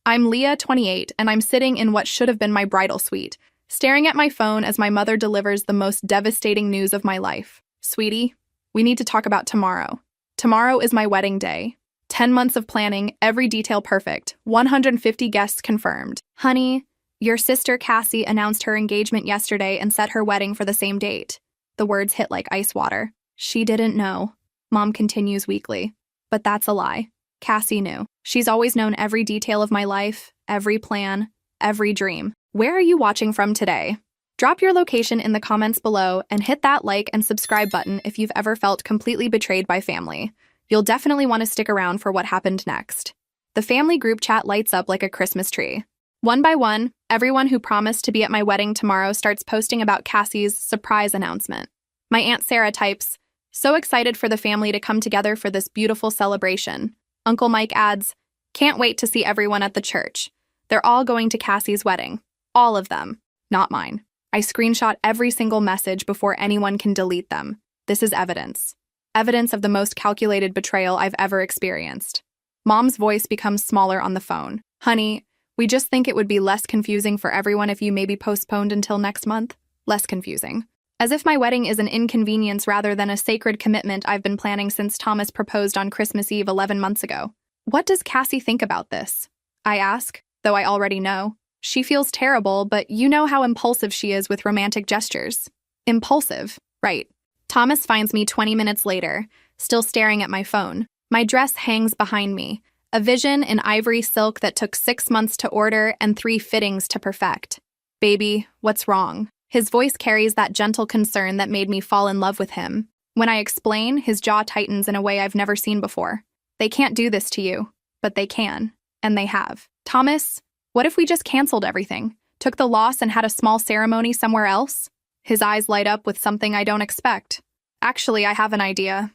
I'm Leah, 28, and I'm sitting in what should have been my bridal suite, staring at my phone as my mother delivers the most devastating news of my life. Sweetie, we need to talk about tomorrow. Tomorrow is my wedding day. 10 months of planning, every detail perfect, 150 guests confirmed. Honey, your sister Cassie announced her engagement yesterday and set her wedding for the same date. The words hit like ice water. She didn't know. Mom continues weakly. But that's a lie. Cassie knew. She's always known every detail of my life, every plan, every dream. Where are you watching from today? Drop your location in the comments below and hit that like and subscribe button if you've ever felt completely betrayed by family. You'll definitely want to stick around for what happened next. The family group chat lights up like a Christmas tree. One by one, everyone who promised to be at my wedding tomorrow starts posting about Cassie's surprise announcement. My Aunt Sarah types, "So excited for the family to come together for this beautiful celebration." Uncle Mike adds, "Can't wait to see everyone at the church. They're all going to Cassie's wedding. All of them. Not mine." I screenshot every single message before anyone can delete them. This is evidence. Evidence of the most calculated betrayal I've ever experienced. Mom's voice becomes smaller on the phone. "Honey, we just think it would be less confusing for everyone if you maybe postponed until next month." Less confusing. As if my wedding is an inconvenience rather than a sacred commitment I've been planning since Thomas proposed on Christmas Eve 11 months ago. What does Cassie think about this? I ask, though I already know. She feels terrible, but you know how impulsive she is with romantic gestures. Impulsive, right. Thomas finds me 20 minutes later, still staring at my phone. My dress hangs behind me, a vision in ivory silk that took 6 months to order and 3 fittings to perfect. "Baby, what's wrong?" His voice carries that gentle concern that made me fall in love with him. When I explain, his jaw tightens in a way I've never seen before. "They can't do this to you, but they can, and they have." "Thomas, what if we just canceled everything, took the loss and had a small ceremony somewhere else?" His eyes light up with something I don't expect. "Actually, I have an idea."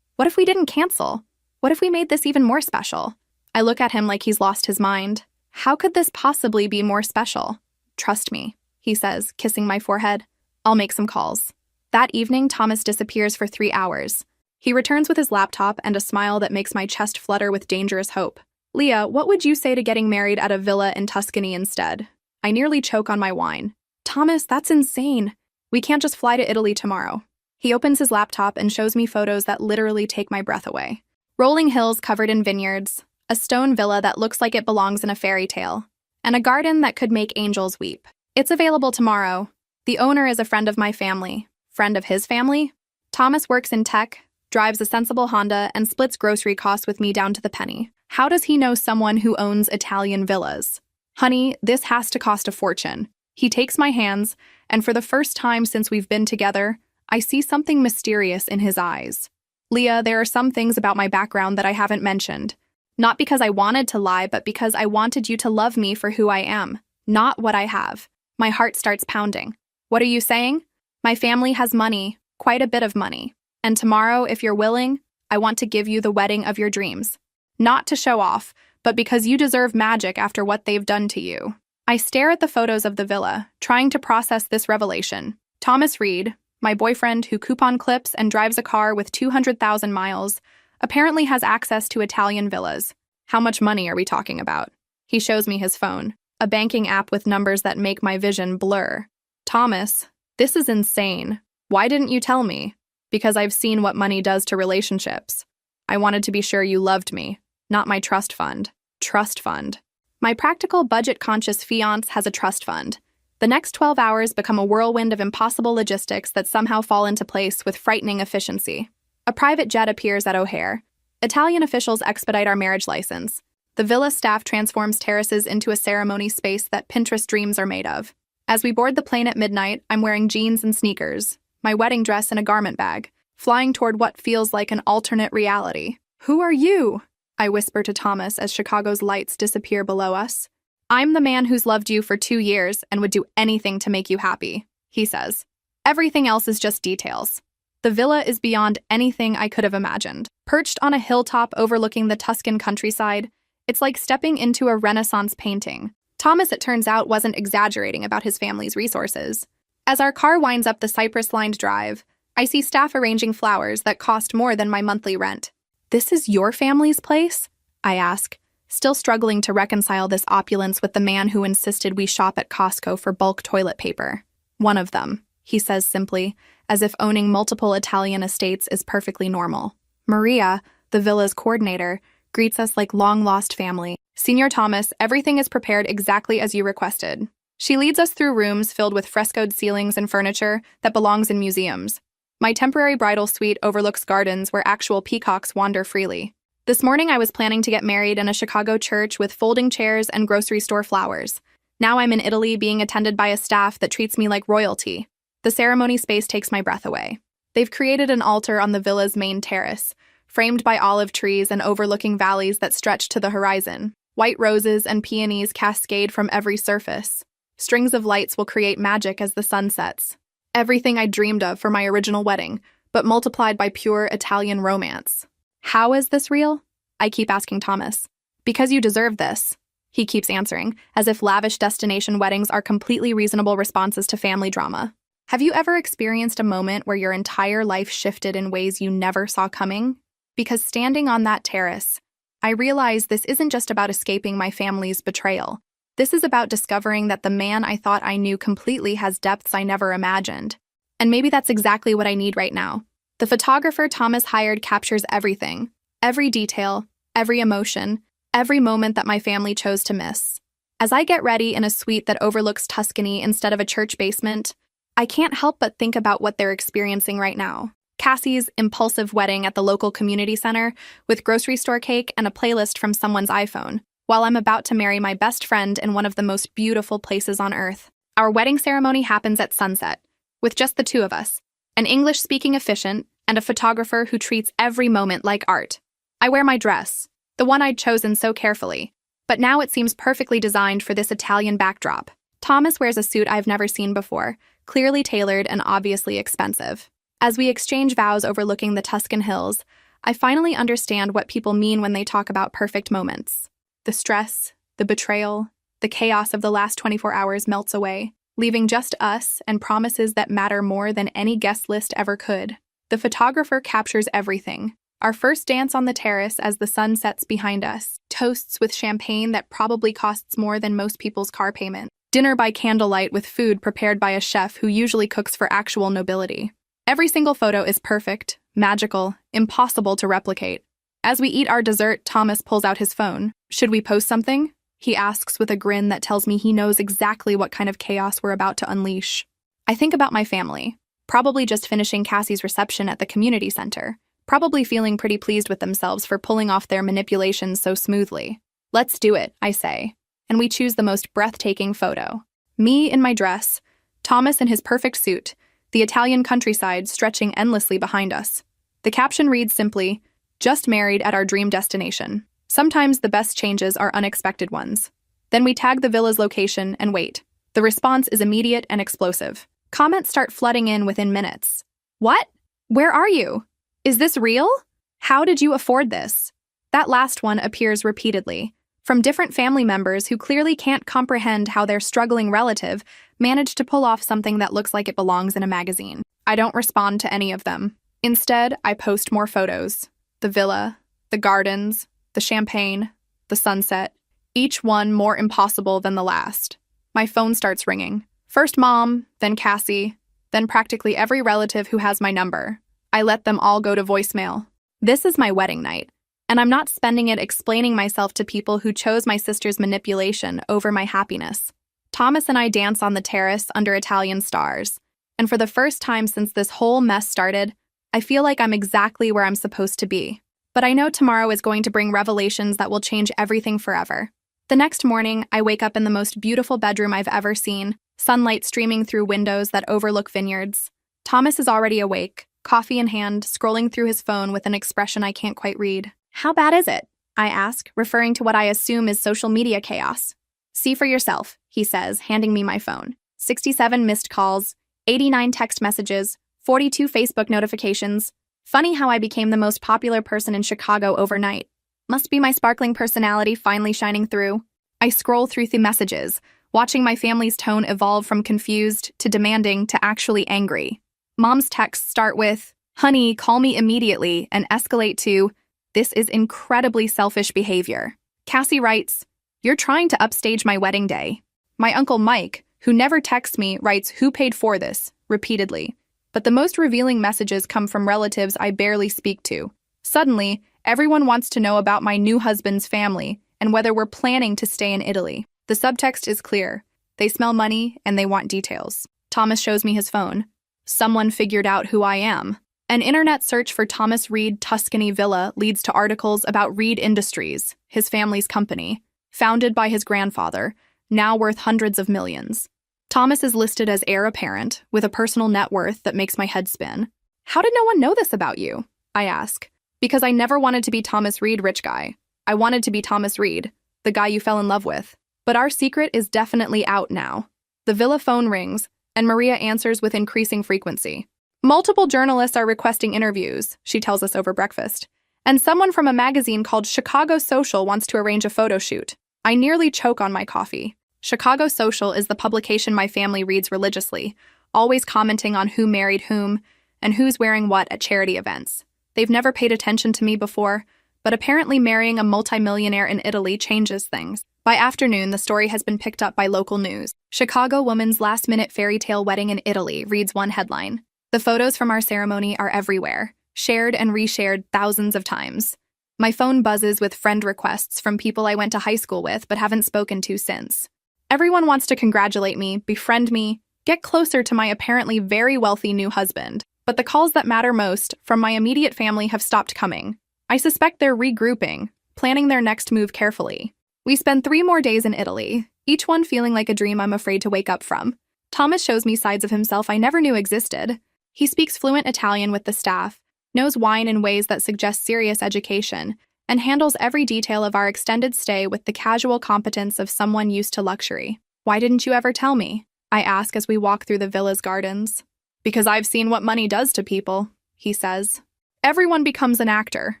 What if we didn't cancel? What if we made this even more special?" I look at him like he's lost his mind. "How could this possibly be more special?" "Trust me," he says, kissing my forehead. "I'll make some calls." That evening, Thomas disappears for 3 hours. He returns with his laptop and a smile that makes my chest flutter with dangerous hope. "Leah, what would you say to getting married at a villa in Tuscany instead?" I nearly choke on my wine. "Thomas, that's insane. We can't just fly to Italy tomorrow." He opens his laptop and shows me photos that literally take my breath away. Rolling hills covered in vineyards, a stone villa that looks like it belongs in a fairy tale, and a garden that could make angels weep. It's available tomorrow. The owner is a friend of my family. Friend of his family? Thomas works in tech, drives a sensible Honda, and splits grocery costs with me down to the penny. How does he know someone who owns Italian villas? "Honey, this has to cost a fortune." He takes my hands, and for the first time since we've been together, I see something mysterious in his eyes. "Leah, there are some things about my background that I haven't mentioned. Not because I wanted to lie, but because I wanted you to love me for who I am, not what I have." My heart starts pounding. "What are you saying?" "My family has money, quite a bit of money. And tomorrow, if you're willing, I want to give you the wedding of your dreams. Not to show off, but because you deserve magic after what they've done to you." I stare at the photos of the villa, trying to process this revelation. Thomas Reed, my boyfriend who coupon clips and drives a car with 200,000 miles, apparently has access to Italian villas. How much money are we talking about? He shows me his phone, a banking app with numbers that make my vision blur. "Thomas, this is insane. Why didn't you tell me?" "Because I've seen what money does to relationships. I wanted to be sure you loved me, not my trust fund." Trust fund. My practical, budget-conscious fiancé has a trust fund. The next 12 hours become a whirlwind of impossible logistics that somehow fall into place with frightening efficiency. A private jet appears at O'Hare. Italian officials expedite our marriage license. The villa staff transforms terraces into a ceremony space that Pinterest dreams are made of. As we board the plane at midnight, I'm wearing jeans and sneakers, my wedding dress in a garment bag, flying toward what feels like an alternate reality. "Who are you?" I whisper to Thomas as Chicago's lights disappear below us. "I'm the man who's loved you for 2 years and would do anything to make you happy," he says. "Everything else is just details." The villa is beyond anything I could have imagined. Perched on a hilltop overlooking the Tuscan countryside, it's like stepping into a Renaissance painting. Thomas, it turns out, wasn't exaggerating about his family's resources. As our car winds up the cypress-lined drive, I see staff arranging flowers that cost more than my monthly rent. "This is your family's place?" I ask, still struggling to reconcile this opulence with the man who insisted we shop at Costco for bulk toilet paper. One of them, he says simply, as if owning multiple Italian estates is perfectly normal. Maria, the villa's coordinator, greets us like long-lost family. Signor Thomas, everything is prepared exactly as you requested. She leads us through rooms filled with frescoed ceilings and furniture that belongs in museums. My temporary bridal suite overlooks gardens where actual peacocks wander freely. This morning I was planning to get married in a Chicago church with folding chairs and grocery store flowers. Now I'm in Italy being attended by a staff that treats me like royalty. The ceremony space takes my breath away. They've created an altar on the villa's main terrace, framed by olive trees and overlooking valleys that stretch to the horizon. White roses and peonies cascade from every surface. Strings of lights will create magic as the sun sets. Everything I dreamed of for my original wedding, but multiplied by pure Italian romance. How is this real? I keep asking Thomas. Because you deserve this, he keeps answering, as if lavish destination weddings are completely reasonable responses to family drama. Have you ever experienced a moment where your entire life shifted in ways you never saw coming? Because standing on that terrace, I realize this isn't just about escaping my family's betrayal. This is about discovering that the man I thought I knew completely has depths I never imagined. And maybe that's exactly what I need right now. The photographer Thomas hired captures everything, every detail, every emotion, every moment that my family chose to miss. As I get ready in a suite that overlooks Tuscany instead of a church basement, I can't help but think about what they're experiencing right now. Cassie's impulsive wedding at the local community center with grocery store cake and a playlist from someone's iPhone, while I'm about to marry my best friend in one of the most beautiful places on earth. Our wedding ceremony happens at sunset, with just the two of us, an English-speaking officiant and a photographer who treats every moment like art. I wear my dress, the one I'd chosen so carefully, but now it seems perfectly designed for this Italian backdrop. Thomas wears a suit I've never seen before, clearly tailored and obviously expensive. As we exchange vows overlooking the Tuscan hills, I finally understand what people mean when they talk about perfect moments. The stress, the betrayal, the chaos of the last 24 hours melts away, leaving just us and promises that matter more than any guest list ever could. The photographer captures everything. Our first dance on the terrace as the sun sets behind us, toasts with champagne that probably costs more than most people's car payment, dinner by candlelight with food prepared by a chef who usually cooks for actual nobility. Every single photo is perfect, magical, impossible to replicate. As we eat our dessert, Thomas pulls out his phone. Should we post something? He asks with a grin that tells me he knows exactly what kind of chaos we're about to unleash. I think about my family, probably just finishing Cassie's reception at the community center, probably feeling pretty pleased with themselves for pulling off their manipulations so smoothly. Let's do it, I say, and we choose the most breathtaking photo. Me in my dress, Thomas in his perfect suit, the Italian countryside stretching endlessly behind us. The caption reads simply, "Just married at our dream destination." Sometimes the best changes are unexpected ones. Then we tag the villa's location and wait. The response is immediate and explosive. Comments start flooding in within minutes. What? Where are you? Is this real? How did you afford this? That last one appears repeatedly, from different family members who clearly can't comprehend how their struggling relative managed to pull off something that looks like it belongs in a magazine. I don't respond to any of them. Instead, I post more photos. The villa, the gardens, the champagne, the sunset, each one more impossible than the last. My phone starts ringing. First Mom, then Cassie, then practically every relative who has my number. I let them all go to voicemail. This is my wedding night, and I'm not spending it explaining myself to people who chose my sister's manipulation over my happiness. Thomas and I dance on the terrace under Italian stars, and for the first time since this whole mess started, I feel like I'm exactly where I'm supposed to be. But I know tomorrow is going to bring revelations that will change everything forever. The next morning, I wake up in the most beautiful bedroom I've ever seen, sunlight streaming through windows that overlook vineyards. Thomas is already awake, coffee in hand, scrolling through his phone with an expression I can't quite read. How bad is it? I ask, referring to what I assume is social media chaos. See for yourself, he says, handing me my phone. 67 missed calls, 89 text messages, 42 Facebook notifications. Funny how I became the most popular person in Chicago overnight. Must be my sparkling personality finally shining through. I scroll through the messages, watching my family's tone evolve from confused to demanding to actually angry. Mom's texts start with, "Honey, call me immediately," and escalate to, "This is incredibly selfish behavior." Cassie writes, "You're trying to upstage my wedding day." My uncle Mike, who never texts me, writes, "Who paid for this?" repeatedly. But the most revealing messages come from relatives I barely speak to. Suddenly, everyone wants to know about my new husband's family and whether we're planning to stay in Italy. The subtext is clear. They smell money and they want details. Thomas shows me his phone. Someone figured out who I am. An internet search for Thomas Reed Tuscany Villa leads to articles about Reed Industries, his family's company, founded by his grandfather, now worth hundreds of millions. Thomas is listed as heir apparent, with a personal net worth that makes my head spin. How did no one know this about you? I ask. Because I never wanted to be Thomas Reed, rich guy. I wanted to be Thomas Reed, the guy you fell in love with. But our secret is definitely out now. The villa phone rings, and Maria answers with increasing frequency. Multiple journalists are requesting interviews, she tells us over breakfast. And someone from a magazine called Chicago Social wants to arrange a photo shoot. I nearly choke on my coffee. Chicago Social is the publication my family reads religiously, always commenting on who married whom and who's wearing what at charity events. They've never paid attention to me before, but apparently marrying a multimillionaire in Italy changes things. By afternoon, the story has been picked up by local news. Chicago woman's last-minute fairy tale wedding in Italy reads one headline. The photos from our ceremony are everywhere, shared and reshared thousands of times. My phone buzzes with friend requests from people I went to high school with but haven't spoken to since. Everyone wants to congratulate me, befriend me, get closer to my apparently very wealthy new husband. But the calls that matter most from my immediate family have stopped coming. I suspect they're regrouping, planning their next move carefully. We spend 3 more days in Italy, each one feeling like a dream I'm afraid to wake up from. Thomas shows me sides of himself I never knew existed. He speaks fluent Italian with the staff, knows wine in ways that suggest serious education, and handles every detail of our extended stay with the casual competence of someone used to luxury. "Why didn't you ever tell me?" I ask as we walk through the villa's gardens. "Because I've seen what money does to people," he says. "Everyone becomes an actor.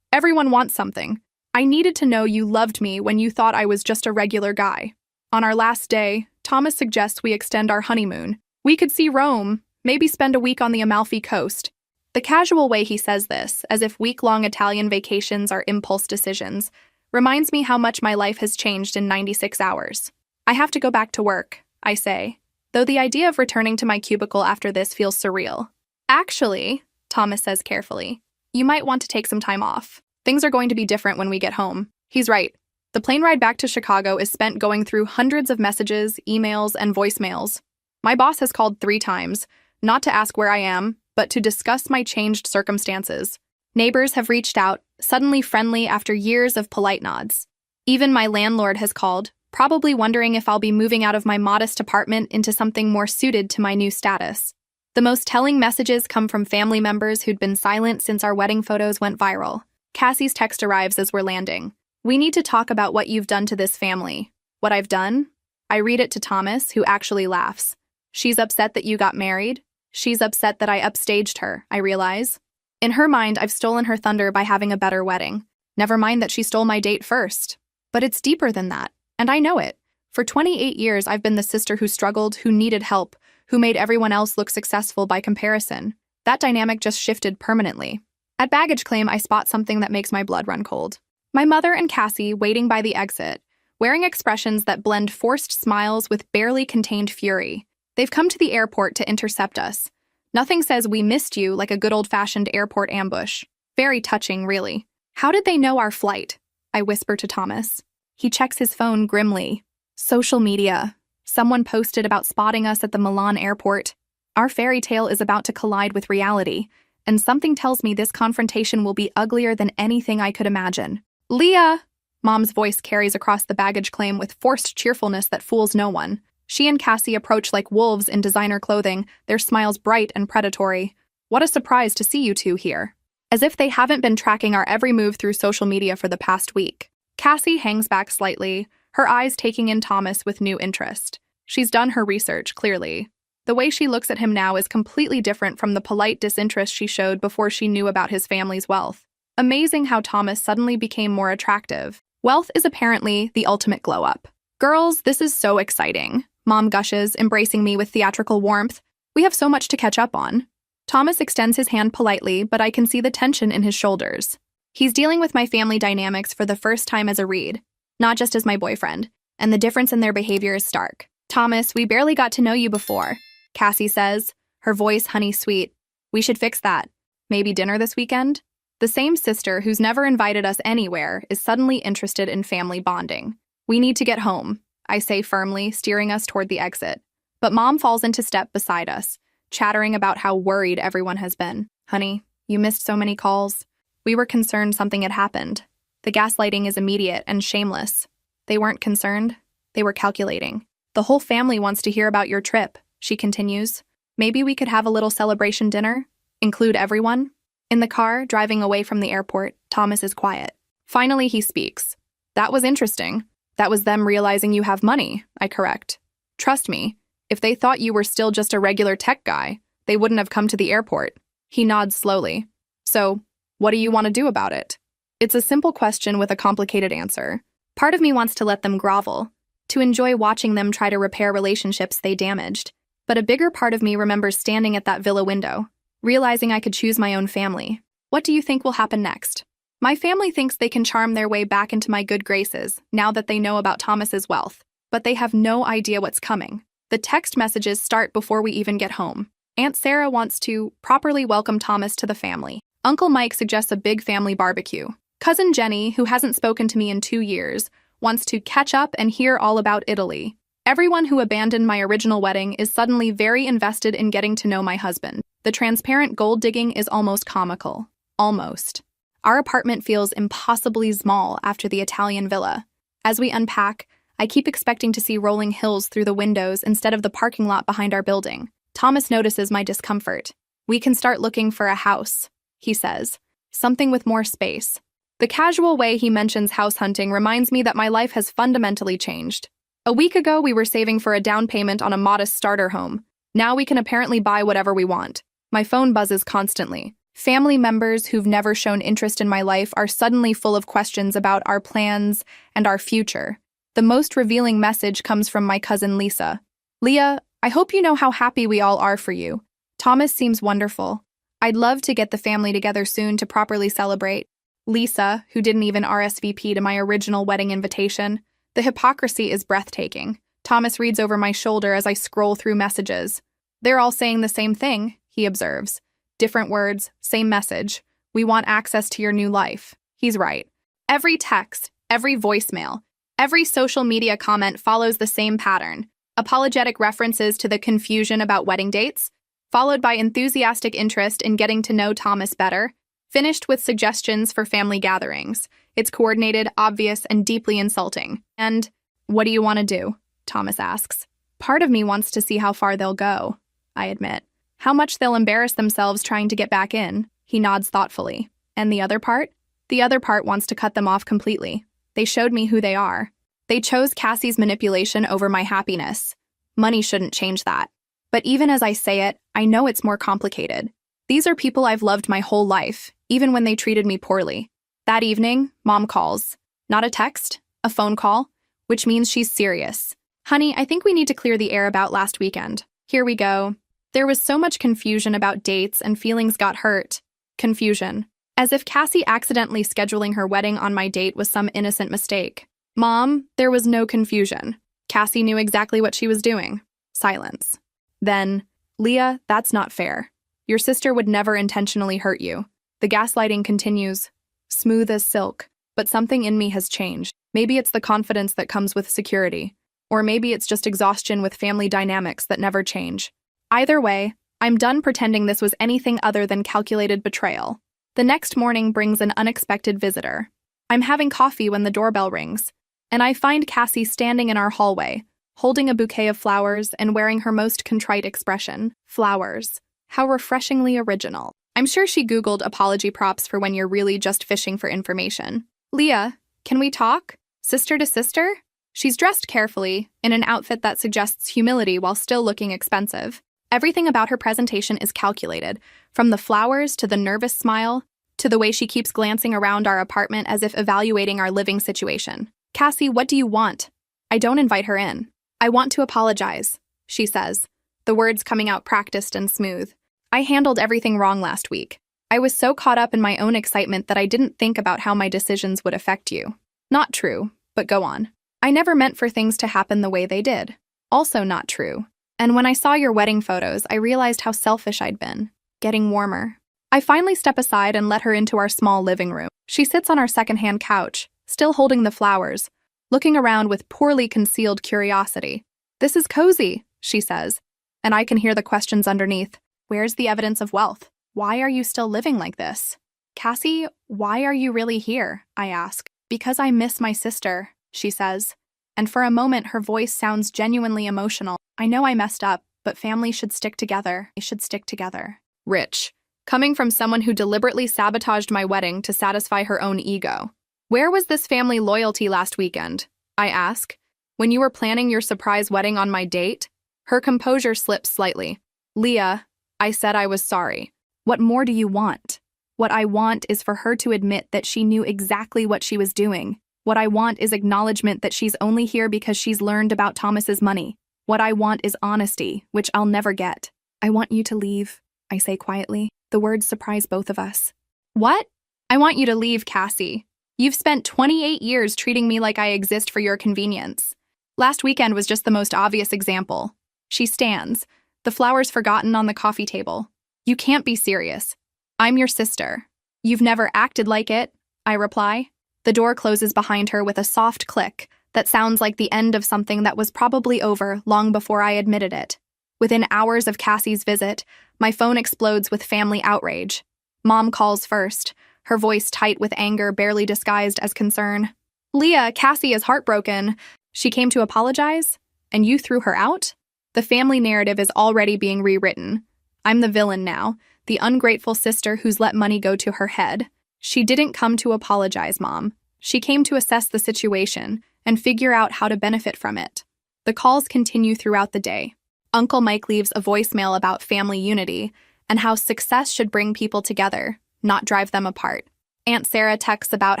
Everyone wants something. I needed to know you loved me when you thought I was just a regular guy." On our last day, Thomas suggests we extend our honeymoon. We could see Rome, maybe spend a week on the Amalfi Coast. The casual way he says this, as if week-long Italian vacations are impulse decisions, reminds me how much my life has changed in 96 hours. I have to go back to work, I say, though the idea of returning to my cubicle after this feels surreal. "Actually," Thomas says carefully, "you might want to take some time off. Things are going to be different when we get home." He's right. The plane ride back to Chicago is spent going through hundreds of messages, emails, and voicemails. My boss has called 3 times, not to ask where I am, but to discuss my changed circumstances. Neighbors have reached out, suddenly friendly after years of polite nods. Even my landlord has called, probably wondering if I'll be moving out of my modest apartment into something more suited to my new status. The most telling messages come from family members who'd been silent since our wedding photos went viral. Cassie's text arrives as we're landing. "We need to talk about what you've done to this family." "What I've done?" I read it to Thomas, who actually laughs. "She's upset that you got married. She's upset that I upstaged her, I realize. In her mind, I've stolen her thunder by having a better wedding. Never mind that she stole my date first. But it's deeper than that, and I know it. For 28 years, I've been the sister who struggled, who needed help, who made everyone else look successful by comparison. That dynamic just shifted permanently. At baggage claim, I spot something that makes my blood run cold. My mother and Cassie waiting by the exit, wearing expressions that blend forced smiles with barely contained fury. They've come to the airport to intercept us. Nothing says "we missed you" like a good old-fashioned airport ambush. Very touching, really. "How did they know our flight?" I whisper to Thomas. He checks his phone grimly. Social media. Someone posted about spotting us at the Milan airport. Our fairy tale is about to collide with reality, and something tells me this confrontation will be uglier than anything I could imagine. "Leah!" Mom's voice carries across the baggage claim with forced cheerfulness that fools no one. She and Cassie approach like wolves in designer clothing, their smiles bright and predatory. "What a surprise to see you two here." As if they haven't been tracking our every move through social media for the past week. Cassie hangs back slightly, her eyes taking in Thomas with new interest. She's done her research, clearly. The way she looks at him now is completely different from the polite disinterest she showed before she knew about his family's wealth. Amazing how Thomas suddenly became more attractive. Wealth is apparently the ultimate glow-up. "Girls, this is so exciting," Mom gushes, embracing me with theatrical warmth. "We have so much to catch up on." Thomas extends his hand politely, but I can see the tension in his shoulders. He's dealing with my family dynamics for the first time as a Reed. not just as my boyfriend, and the difference in their behavior is stark. Thomas, we barely got to know you before, Cassie says, her voice honey sweet. We should fix that. Maybe dinner this weekend? The same sister who's never invited us anywhere is suddenly interested in family bonding. We need to get home, I say firmly, steering us toward the exit. But Mom falls into step beside us, chattering about how worried everyone has been. Honey, you missed so many calls. We were concerned something had happened. The gaslighting is immediate and shameless. They weren't concerned. They were calculating. The whole family wants to hear about your trip, she continues. Maybe we could have a little celebration dinner? Include everyone? In the car, driving away from the airport, Thomas is quiet. Finally, he speaks. That was interesting. That was them realizing you have money, I correct. Trust me, if they thought you were still just a regular tech guy, they wouldn't have come to the airport. He nods slowly. So, what do you want to do about it? It's a simple question with a complicated answer. Part of me wants to let them grovel, to enjoy watching them try to repair relationships they damaged. But a bigger part of me remembers standing at that villa window, realizing I could choose my own family. What do you think will happen next? My family thinks they can charm their way back into my good graces now that they know about Thomas's wealth, but they have no idea what's coming. The text messages start before we even get home. Aunt Sarah wants to properly welcome Thomas to the family. Uncle Mike suggests a big family barbecue. Cousin Jenny, who hasn't spoken to me in 2 years, wants to catch up and hear all about Italy. Everyone who abandoned my original wedding is suddenly very invested in getting to know my husband. The transparent gold digging is almost comical. Almost. Our apartment feels impossibly small after the Italian villa. As we unpack, I keep expecting to see rolling hills through the windows instead of the parking lot behind our building. Thomas notices my discomfort. We can start looking for a house, he says. Something with more space. The casual way he mentions house hunting reminds me that my life has fundamentally changed. A week ago, we were saving for a down payment on a modest starter home. Now we can apparently buy whatever we want. My phone buzzes constantly. Family members who've never shown interest in my life are suddenly full of questions about our plans and our future. The most revealing message comes from my cousin Lisa. Leah, I hope you know how happy we all are for you. Thomas seems wonderful. I'd love to get the family together soon to properly celebrate. Lisa, who didn't even RSVP to my original wedding invitation. The hypocrisy is breathtaking. Thomas reads over my shoulder as I scroll through messages. They're all saying the same thing, he observes. Different words, same message. We want access to your new life. He's right. Every text, every voicemail, every social media comment follows the same pattern. Apologetic references to the confusion about wedding dates, followed by enthusiastic interest in getting to know Thomas better, finished with suggestions for family gatherings. It's coordinated, obvious, and deeply insulting. And, what do you want to do? Thomas asks. Part of me wants to see how far they'll go, I admit. How much they'll embarrass themselves trying to get back in, he nods thoughtfully. And the other part? The other part wants to cut them off completely. They showed me who they are. They chose Cassie's manipulation over my happiness. Money shouldn't change that. But even as I say it, I know it's more complicated. These are people I've loved my whole life, even when they treated me poorly. That evening, Mom calls. Not a text, a phone call, which means she's serious. Honey, I think we need to clear the air about last weekend. Here we go. There was so much confusion about dates and feelings got hurt. Confusion. As if Cassie accidentally scheduling her wedding on my date was some innocent mistake. Mom, there was no confusion. Cassie knew exactly what she was doing. Silence. Then, Leah, that's not fair. Your sister would never intentionally hurt you. The gaslighting continues. Smooth as silk. But something in me has changed. Maybe it's the confidence that comes with security. Or maybe it's just exhaustion with family dynamics that never change. Either way, I'm done pretending this was anything other than calculated betrayal. The next morning brings an unexpected visitor. I'm having coffee when the doorbell rings, and I find Cassie standing in our hallway, holding a bouquet of flowers and wearing her most contrite expression. Flowers. How refreshingly original. I'm sure she Googled apology props for when you're really just fishing for information. Leah, can we talk? Sister to sister? She's dressed carefully, in an outfit that suggests humility while still looking expensive. Everything about her presentation is calculated, from the flowers to the nervous smile, to the way she keeps glancing around our apartment as if evaluating our living situation. Cassie, what do you want? I don't invite her in. I want to apologize, she says, the words coming out practiced and smooth. I handled everything wrong last week. I was so caught up in my own excitement that I didn't think about how my decisions would affect you. Not true. But go on. I never meant for things to happen the way they did. Also not true. And when I saw your wedding photos, I realized how selfish I'd been. Getting warmer. I finally step aside and let her into our small living room. She sits on our secondhand couch, still holding the flowers, looking around with poorly concealed curiosity. "This is cozy," she says, and I can hear the questions underneath. "Where's the evidence of wealth? Why are you still living like this?" "Cassie, why are you really here?" I ask. "Because I miss my sister," she says, and for a moment her voice sounds genuinely emotional. "I know I messed up, but family should stick together. They should stick together." Rich. Coming from someone who deliberately sabotaged my wedding to satisfy her own ego. "Where was this family loyalty last weekend?" I ask. "When you were planning your surprise wedding on my date?" Her composure slips slightly. "Leah, I said I was sorry. What more do you want?" "What I want is for her to admit that she knew exactly what she was doing. What I want is acknowledgement that she's only here because she's learned about Thomas's money. What I want is honesty, which I'll never get." "I want you to leave," I say quietly. The words surprise both of us. "What?" "I want you to leave, Cassie. You've spent 28 years treating me like I exist for your convenience. Last weekend was just the most obvious example." She stands, the flowers forgotten on the coffee table. "You can't be serious. I'm your sister." "You've never acted like it," I reply. The door closes behind her with a soft click that sounds like the end of something that was probably over long before I admitted it. Within hours of Cassie's visit, my phone explodes with family outrage. Mom calls first, her voice tight with anger barely disguised as concern. "Leah, Cassie is heartbroken. She came to apologize? And you threw her out?" The family narrative is already being rewritten. I'm the villain now, the ungrateful sister who's let money go to her head. "She didn't come to apologize, Mom. She came to assess the situation and figure out how to benefit from it." The calls continue throughout the day. Uncle Mike leaves a voicemail about family unity and how success should bring people together, not drive them apart. Aunt Sarah texts about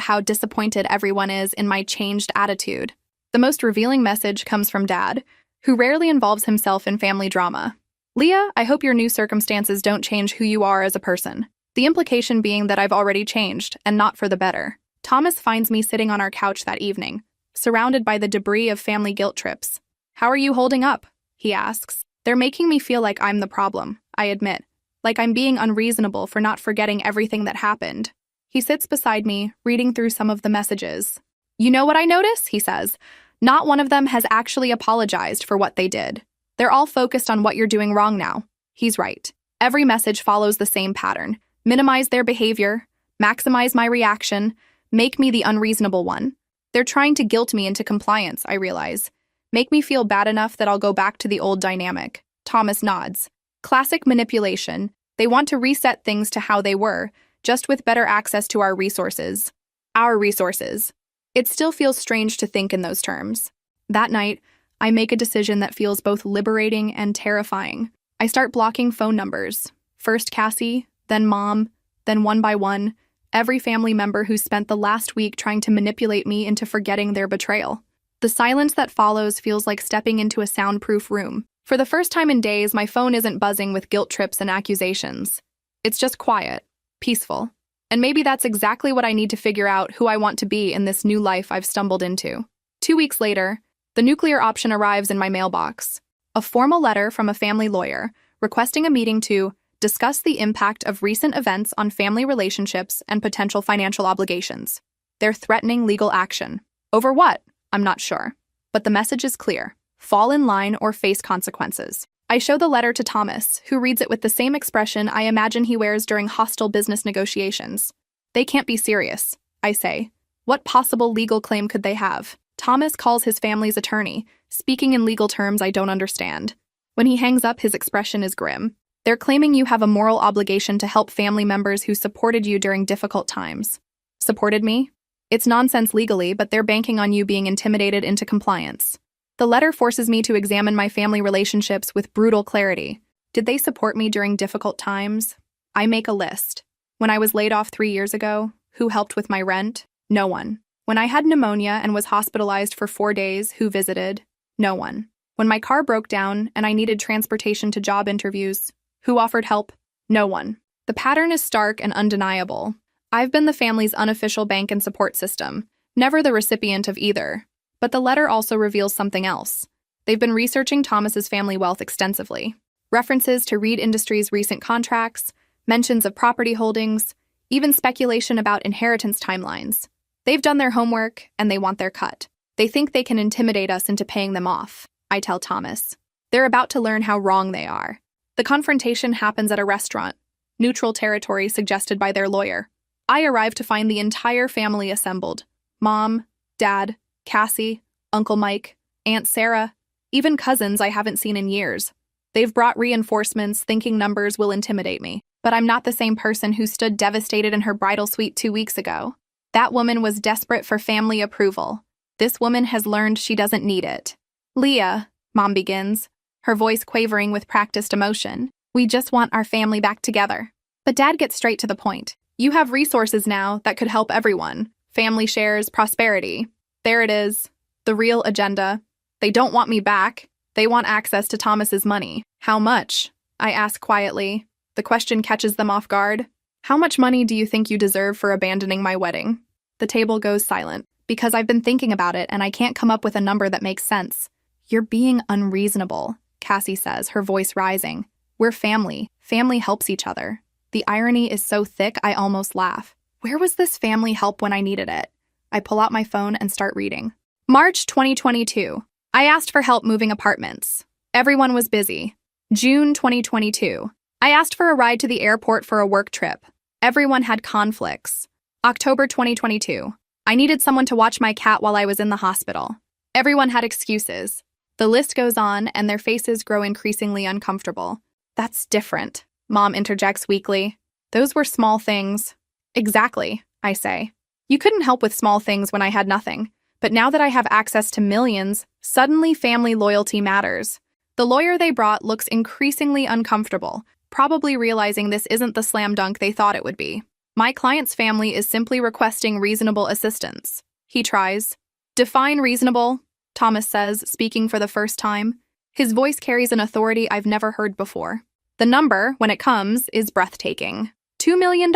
how disappointed everyone is in my changed attitude. The most revealing message comes from Dad, who rarely involves himself in family drama. "Leah, I hope your new circumstances don't change who you are as a person." The implication being that I've already changed, and not for the better. Thomas finds me sitting on our couch that evening, surrounded by the debris of family guilt trips. "How are you holding up?" he asks. "They're making me feel like I'm the problem," I admit, like I'm being unreasonable for not forgetting everything that happened. He sits beside me, reading through some of the messages. "You know what I notice?" he says. "Not one of them has actually apologized for what they did. They're all focused on what you're doing wrong now." He's right. Every message follows the same pattern. Minimize their behavior, maximize my reaction, make me the unreasonable one. They're trying to guilt me into compliance, I realize. Make me feel bad enough that I'll go back to the old dynamic. Thomas nods. Classic manipulation. They want to reset things to how they were, just with better access to our resources. Our resources. It still feels strange to think in those terms. That night, I make a decision that feels both liberating and terrifying. I start blocking phone numbers. First Cassie, then Mom, then one by one, every family member who spent the last week trying to manipulate me into forgetting their betrayal. The silence that follows feels like stepping into a soundproof room. For the first time in days, my phone isn't buzzing with guilt trips and accusations. It's just quiet, peaceful. And maybe that's exactly what I need to figure out who I want to be in this new life I've stumbled into. 2 weeks later, the nuclear option arrives in my mailbox. A formal letter from a family lawyer requesting a meeting to discuss the impact of recent events on family relationships and potential financial obligations. They're threatening legal action. Over what? I'm not sure. But the message is clear. Fall in line or face consequences. I show the letter to Thomas, who reads it with the same expression I imagine he wears during hostile business negotiations. "They can't be serious," I say. "What possible legal claim could they have?" Thomas calls his family's attorney, speaking in legal terms I don't understand. When he hangs up, his expression is grim. "They're claiming you have a moral obligation to help family members who supported you during difficult times." Supported me? It's nonsense legally, but they're banking on you being intimidated into compliance. The letter forces me to examine my family relationships with brutal clarity. Did they support me during difficult times? I make a list. When I was laid off 3 years ago, who helped with my rent? No one. When I had pneumonia and was hospitalized for 4 days, who visited? No one. When my car broke down and I needed transportation to job interviews, who offered help? No one. The pattern is stark and undeniable. I've been the family's unofficial bank and support system, never the recipient of either. But the letter also reveals something else. They've been researching Thomas's family wealth extensively. References to Reed Industries' recent contracts, mentions of property holdings, even speculation about inheritance timelines. They've done their homework, and they want their cut. They think they can intimidate us into paying them off, I tell Thomas. They're about to learn how wrong they are. The confrontation happens at a restaurant, neutral territory suggested by their lawyer. I arrive to find the entire family assembled. Mom, Dad, Cassie, Uncle Mike, Aunt Sarah, even cousins I haven't seen in years. They've brought reinforcements, thinking numbers will intimidate me. But I'm not the same person who stood devastated in her bridal suite 2 weeks ago. That woman was desperate for family approval. This woman has learned she doesn't need it. Leah, Mom begins, her voice quavering with practiced emotion. We just want our family back together. But Dad gets straight to the point. You have resources now that could help everyone. Family shares, prosperity. There it is. The real agenda. They don't want me back. They want access to Thomas's money. How much? I ask quietly. The question catches them off guard. How much money do you think you deserve for abandoning my wedding? The table goes silent, because I've been thinking about it and I can't come up with a number that makes sense. You're being unreasonable, Cassie says, her voice rising. We're family. Family helps each other. The irony is so thick I almost laugh. Where was this family help when I needed it? I pull out my phone and start reading. March 2022. I asked for help moving apartments. Everyone was busy. June 2022. I asked for a ride to the airport for a work trip. Everyone had conflicts. October 2022. I needed someone to watch my cat while I was in the hospital. Everyone had excuses. The list goes on, and their faces grow increasingly uncomfortable. That's different, Mom interjects weakly. Those were small things. Exactly, I say. You couldn't help with small things when I had nothing. But now that I have access to millions, suddenly family loyalty matters. The lawyer they brought looks increasingly uncomfortable, probably realizing this isn't the slam dunk they thought it would be. My client's family is simply requesting reasonable assistance. He tries. Define reasonable, Thomas says, speaking for the first time. His voice carries an authority I've never heard before. The number, when it comes, is breathtaking. $2 million,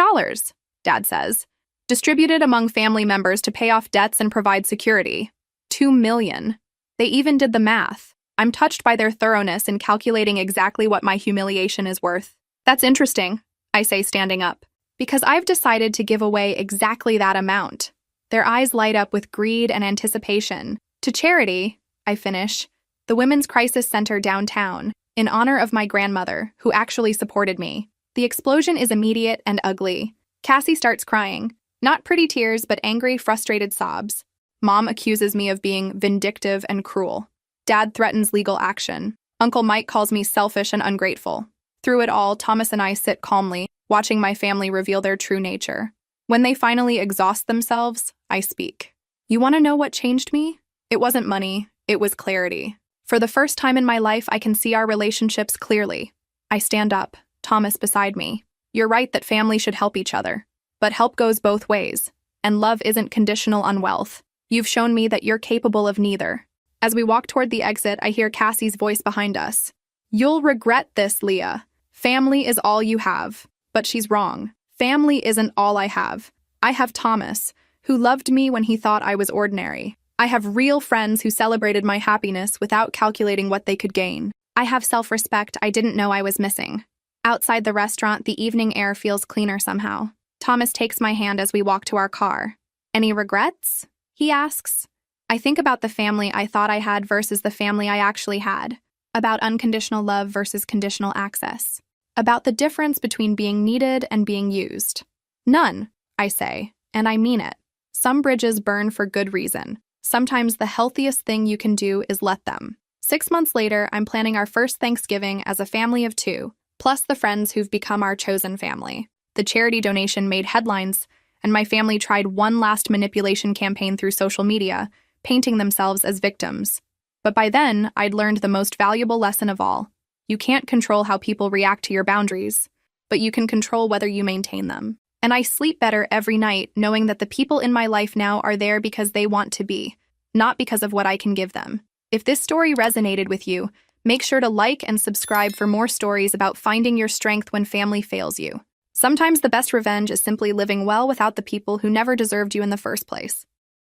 Dad says. Distributed among family members to pay off debts and provide security. $2 million. They even did the math. I'm touched by their thoroughness in calculating exactly what my humiliation is worth. That's interesting, I say, standing up, because I've decided to give away exactly that amount. Their eyes light up with greed and anticipation. To charity, I finish, the Women's Crisis Center downtown, in honor of my grandmother, who actually supported me. The explosion is immediate and ugly. Cassie starts crying. Not pretty tears, but angry, frustrated sobs. Mom accuses me of being vindictive and cruel. Dad threatens legal action. Uncle Mike calls me selfish and ungrateful. Through it all, Thomas and I sit calmly, watching my family reveal their true nature. When they finally exhaust themselves, I speak. You want to know what changed me? It wasn't money, it was clarity. For the first time in my life, I can see our relationships clearly. I stand up, Thomas beside me. You're right that family should help each other. But help goes both ways, and love isn't conditional on wealth. You've shown me that you're capable of neither. As we walk toward the exit, I hear Cassie's voice behind us. You'll regret this, Leah. Family is all you have. But she's wrong. Family isn't all I have. I have Thomas, who loved me when he thought I was ordinary. I have real friends who celebrated my happiness without calculating what they could gain. I have self-respect I didn't know I was missing. Outside the restaurant, the evening air feels cleaner somehow. Thomas takes my hand as we walk to our car. Any regrets? He asks. I think about the family I thought I had versus the family I actually had. About unconditional love versus conditional access. About the difference between being needed and being used. None, I say, and I mean it. Some bridges burn for good reason. Sometimes the healthiest thing you can do is let them. 6 months later, I'm planning our first Thanksgiving as a family of 2, plus the friends who've become our chosen family. The charity donation made headlines, and my family tried one last manipulation campaign through social media, painting themselves as victims. But by then, I'd learned the most valuable lesson of all. You can't control how people react to your boundaries, but you can control whether you maintain them. And I sleep better every night knowing that the people in my life now are there because they want to be, not because of what I can give them. If this story resonated with you, make sure to like and subscribe for more stories about finding your strength when family fails you. Sometimes the best revenge is simply living well without the people who never deserved you in the first place.